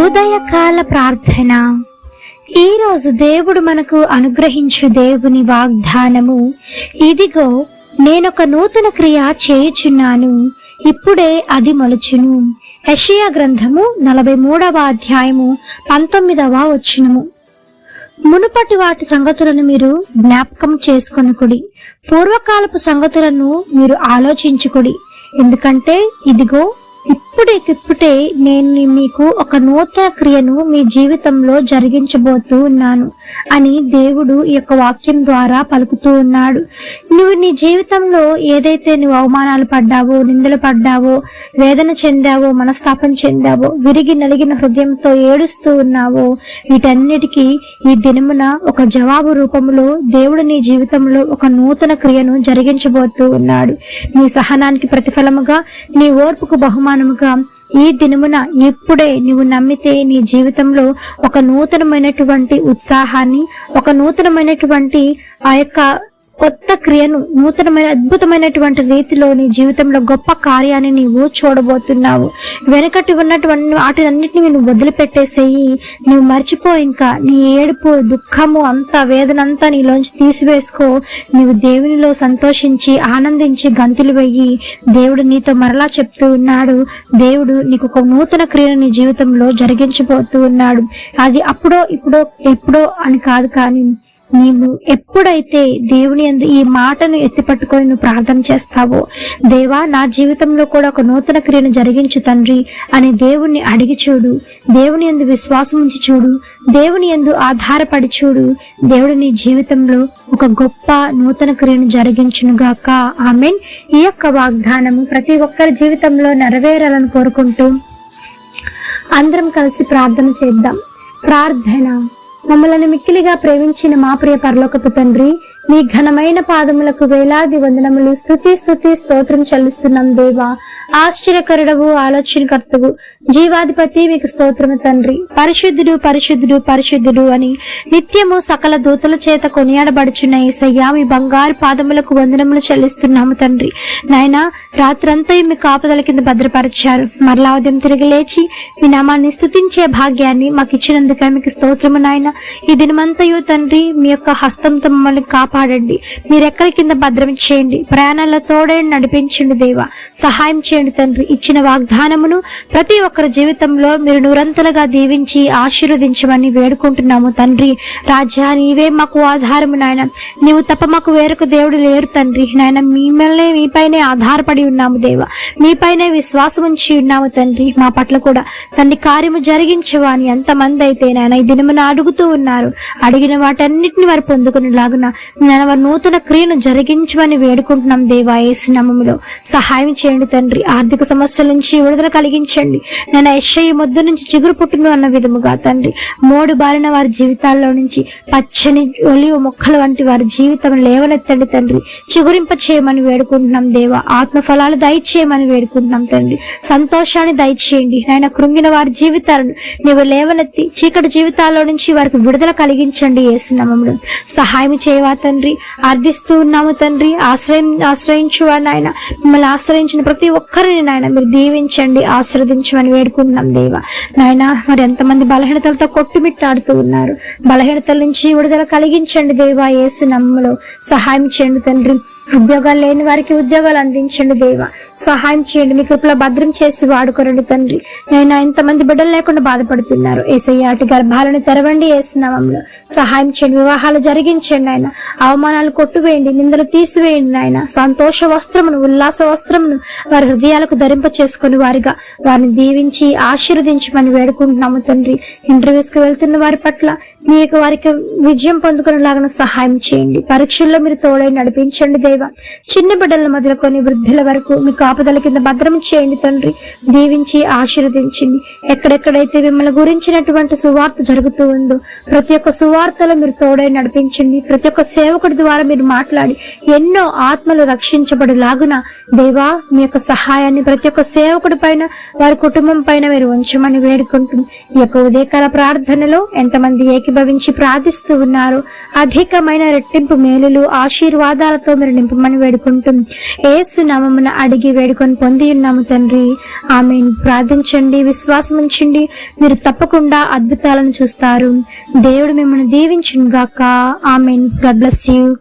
ఉదయకాల ప్రార్థన. ఈరోజు దేవుడు మనకు అనుగ్రహించు దేవుని వాగ్దానము, ఇదిగో నేనొక నూతన క్రియ చేయుచున్నాను, ఇప్పుడే అది మొలుచును. యెషయా గ్రంథము 43వ అధ్యాయము 19వ వచనము. మునుపటి వాటి సంగతులను మీరు జ్ఞాపకం చేసుకొనుకుడి, పూర్వకాలపు సంగతులను మీరు ఆలోచించుకుడి. ఎందుకంటే ఇదిగో ఇప్పుడే నేను మీకు ఒక నూతన క్రియను మీ జీవితంలో జరిగించబోతూ ఉన్నాను అని దేవుడు ఈ యొక్క వాక్యం ద్వారా పలుకుతూ ఉన్నాడు. నువ్వు నీ జీవితంలో ఏదైతే నువ్వు అవమానాలు పడ్డావో, నిందలు పడ్డావో, వేదన చెందావో, మనస్తాపం చెందావో, విరిగి నలిగిన హృదయంతో ఏడుస్తూ ఉన్నావో, వీటన్నిటికీ ఈ దినమున ఒక జవాబు రూపంలో దేవుడు నీ జీవితంలో ఒక నూతన క్రియను జరిగించబోతూ ఉన్నాడు. నీ సహనానికి ప్రతిఫలముగా, నీ ఓర్పుకు బహుమానముగా ఈ దినమున ఇప్పుడే నువ్వు నమ్మితే నీ జీవితంలో ఒక నూతనమైనటువంటి ఉత్సాహాన్ని, ఒక నూతనమైనటువంటి ఆ యొక్క కొత్త క్రియను, నూతనమైన అద్భుతమైనటువంటి రీతిలో నీ జీవితంలో గొప్ప కార్యాన్ని నీవు చూడబోతున్నావు. వెనకటి ఉన్నటువంటి వాటినన్నిటిని నువ్వు వదిలిపెట్టేసేయి. నువ్వు మర్చిపో, ఇంకా నీ ఏడుపు, దుఃఖము అంతా, వేదన అంతా నీలోంచి తీసివేసుకో. నీవు దేవునిలో సంతోషించి, ఆనందించి, గంతులు వెయ్యి. దేవుడు నీతో మరలా చెప్తూ ఉన్నాడు, దేవుడు నీకు ఒక నూతన క్రియను నీ జీవితంలో జరిగించబోతూ ఉన్నాడు. అది అప్పుడో ఇప్పుడో ఎప్పుడో అని కాదు, కానీ నీవు ఎప్పుడైతే దేవుని యందు ఈ మాటను ఎత్తిపట్టుకొని నువ్వు ప్రార్థన చేస్తావో, దేవా నా జీవితంలో కూడా ఒక నూతన క్రియను జరిగించు తండ్రి అని దేవుణ్ణి అడిగి చూడు. దేవుని యందు విశ్వాసం ఉంచి చూడు, దేవుని యందు ఆధారపడి చూడు. దేవుడు నీ జీవితంలో ఒక గొప్ప నూతన క్రియను జరిగించునుగాక. ఆమేన్. ఈ యొక్క వాగ్దానము ప్రతి ఒక్కరి జీవితంలో నెరవేరాలని కోరుకుంటూ అందరం కలిసి ప్రార్థన చేద్దాం. ప్రార్థన. మమ్మలను మిక్కిలిగా ప్రేమించిన మా ప్రియ పరలోకపు తండ్రి, మీ ఘనమైన పాదములకు వేలాది వందనములు, స్తుతి స్తోత్రం చెల్లిస్తున్నాం దేవా. ఆశ్చర్యకరుడవు, ఆలోచనకర్తవు, జీవాధిపతి మీకు స్తోత్రము తండ్రి. పరిశుద్ధుడు పరిశుద్ధుడు పరిశుద్ధుడు అని నిత్యము సకల దూతల చేత కొనియాడబడుచున్న యేసయ్యా, మీ బంగారు పాదములకు వందనములు చెల్లిస్తున్నాము తండ్రి. నాయనా, రాత్రంతా మీ కాపుదల కింద భద్రపరిచారు. మరలా ఉదయం తిరిగి లేచి మీ నామాన్ని స్తుతించే భాగ్యాన్ని మాకు ఇచ్చినందుకే మీకు స్తోత్రము నాయన. ఈ దినమంతయు తండ్రి మీ యొక్క హస్తంతో మమ్మల్ని కాపాడండి, మీ రెక్కల కింద భద్రం చేయండి, ప్రయాణాల్లో తోడే నడిపించండి దేవా. సహాయం చేయండి తండ్రి. ఇచ్చిన వాగ్దానమును ప్రతి ఒక్కరి జీవితంలో మీరు నూరంతలుగా దీవించి ఆశీర్వదించమని వేడుకుంటున్నాము తండ్రి. రాజా, నీవే మాకు ఆధారము నాయన. నీవు తప్ప మాకు వేరొక దేవుడు లేరు తండ్రి. నాయన, మీపైనే ఆధారపడి ఉన్నాము దేవా, మీపైనే విశ్వాసం ఉంచి ఉన్నాము తండ్రి. మా పట్ల కూడా తండ్రి కార్యము జరిగించవా అని ఎంతమంది అయితే నాయన ఈ దినమున అడుగుతూ ఉన్నారు. అడిగిన వాటన్నిటిని వారు పొందుకునేలాగున వారి నూతన క్రియను జరిగించమని వేడుకుంటున్నాం దేవా. యేసు నామములో సహాయం చేయండి తండ్రి. ఆర్థిక సమస్యల నుంచి విడుదల కలిగించండి. నేను యెషయా మొద్దు నుంచి చిగురు పుట్టును అన్న విధముగా తండ్రి, మోడు బారిన వారి జీవితాల్లో నుంచి పచ్చని ఒలివ మొక్కల వంటి వారి జీవితం లేవనెత్తండి తండ్రి. చిగురింప చేయమని వేడుకుంటున్నాం దేవా. ఆత్మ ఫలాలు దయచేయమని వేడుకుంటున్నాం తండ్రి. సంతోషాన్ని దయచేయండి నాయన. కృంగిన వారి జీవితాలను నీవు లేవనెత్తి చీకటి జీవితాల్లో నుంచి వారికి విడుదల కలిగించండి యేసు నామములో. సహాయం చేయవా తండ్రి. అర్థిస్తూ ఉన్నాము తండ్రి. ఆశ్రయించువా నాయన. మిమ్మల్ని ఆశ్రయించిన ప్రతి ఒక్కరిని నాయన మీరు దీవించండి, ఆశీర్వదించమని వేడుకుంటున్నాం దేవా. నాయన, మరి ఎంతమంది బలహీనతలతో కొట్టుమిట్టాడుతూ ఉన్నారు, బలహీనతల నుంచి విడుదల కలిగించండి దేవా. యేసు నామములో సహాయం చేయండి తండ్రి. ఉద్యోగాలు లేని వారికి ఉద్యోగాలు అందించండి దేవా. సహాయం చేయండి, మీ కృపలో భద్రం చేసి వాడుకోరండి తండ్రి. నేను ఎంతమంది బిడ్డలు లేకుండా బాధపడుతున్నారు, యేసయ్య అటు గర్భాలను తెరవండి యేసు నామములో. సహాయం చేయండి, వివాహాలు జరిగించండి ఆయన. అవమానాలు కొట్టువేయండి, నిందలు తీసివేయండి నాయన. సంతోష వస్త్రమును, ఉల్లాస వస్త్రమును వారి హృదయాలకు ధరింప చేసుకుని వారిగా వారిని దీవించి ఆశీర్వదించమని వేడుకుంటున్నాము తండ్రి. ఇంటర్వ్యూస్కి వెళ్తున్న వారి పట్ల మీకు వారికి విజయం పొందుకునేలాగా సహాయం చేయండి. పరీక్షల్లో మీరు తోడై నడిపించండి దేవా. చిన్న బిడ్డల మొదలుకొని వృద్ధుల వరకు మీ కాపుదల కింద భద్రం చేయండి తండ్రి. దీవించి ఆశీర్వదించండి. ఎక్కడెక్కడైతే మిమ్మల్ని గురించినటువంటి సువార్త జరుగుతూ ఉందో ప్రతి ఒక్క సువార్తలో మీరు తోడై నడిపించండి. ప్రతి ఒక్క సేవకుడి ద్వారా మీరు మాట్లాడి ఎన్నో ఆత్మలు రక్షించబడేలాగున దేవా మీ యొక్క సహాయాన్ని ప్రతి ఒక్క సేవకుడి పైన, వారి కుటుంబం పైన మీరు ఉంచమని వేడుకుంటూ ఈ యొక్క ఉదయకాల ప్రార్థనలో ఎంతమంది ఏకీభవించి ప్రార్థిస్తూ ఉన్నారు, అధికమైన రెట్టింపు మేలులు ఆశీర్వాదాలతో మీరు నింపమని వేడుకుంటూ యేసు నామమున అడిగి వేడుకొని పొంది ఉన్నాము తండ్రి. ఆమేన్. ప్రార్థించండి, విశ్వాసం ఉంచండి, మీరు తప్పకుండా అద్భుతాలను చూస్తారు. దేవుడు మిమ్మల్ని దీవించును గాక. ఆమేన్. God bless you.